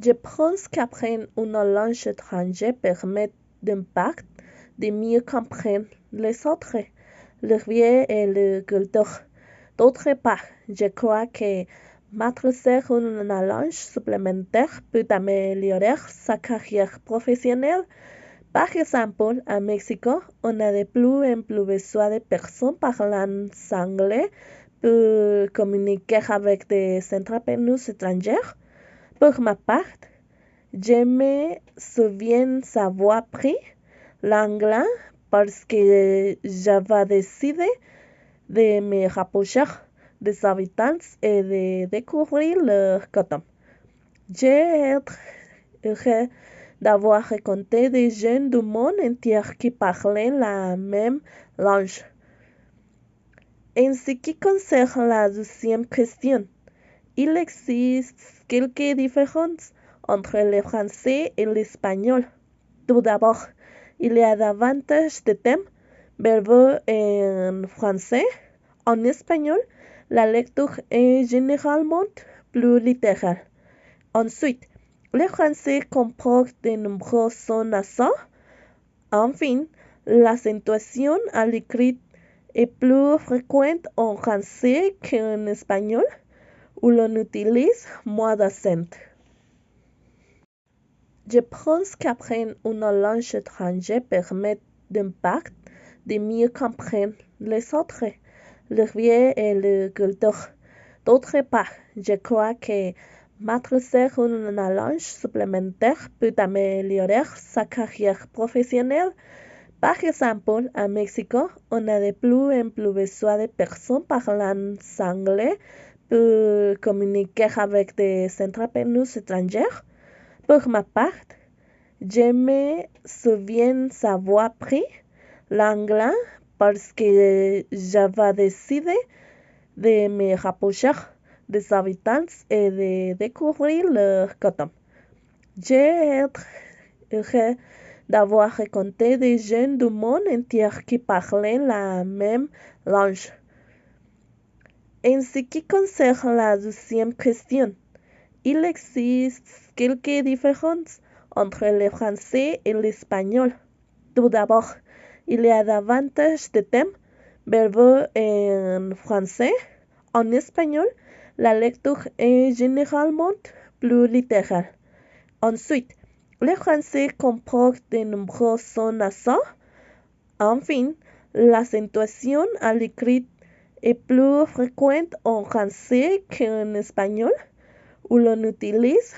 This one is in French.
Je pense qu'apprendre une langue étrangère permet d'impact de mieux comprendre les autres, leur vie et leur culture. D'autre part, je crois que maîtriser une langue supplémentaire peut améliorer sa carrière professionnelle. Par exemple, à Mexico, on a de plus en plus besoin de personnes parlant anglais pour communiquer avec des entreprises étrangères. Pour ma part, je me souviens avoir appris l'anglais parce que j'avais décidé de me rapprocher des habitants et de découvrir leur coutumes. J'ai été heureux d'avoir rencontré des gens du monde entier qui parlaient la même langue. En ce qui concerne la deuxième question, il existe quelques différences entre le français et l'espagnol. Tout d'abord, il y a davantage de thèmes verbaux en français. En espagnol, la lecture est généralement plus littérale. Ensuite, le français comporte de nombreux sons nasaux. Enfin, l'accentuation à l'écrit est plus fréquente en français qu'en espagnol, où l'on utilise moins d'accent. Je pense qu'apprendre une langue étrangère permet d'impact de mieux comprendre les autres, leur vie et leur culture. D'autre part, je crois que maîtriser une langue supplémentaire peut améliorer sa carrière professionnelle. Par exemple, à Mexico, on a de plus en plus besoin de personnes parlant anglais pour communiquer avec des entreprises étrangères. Pour ma part, je me souviens avoir appris l'anglais parce que j'avais décidé de me rapprocher des habitants et de découvrir leur coutumes. J'ai été heureux d'avoir rencontré des gens du monde entier qui parlaient la même langue. En ce qui concerne la deuxième question, il existe quelques différences entre le français et l'espagnol. Tout d'abord, il y a davantage de thèmes verbaux en français. En espagnol, la lecture est généralement plus littérale. Ensuite, le français comporte de nombreux sons nasaux. Enfin, l'accentuation à l'écrit est plus fréquente en français qu'en espagnol, où l'on utilise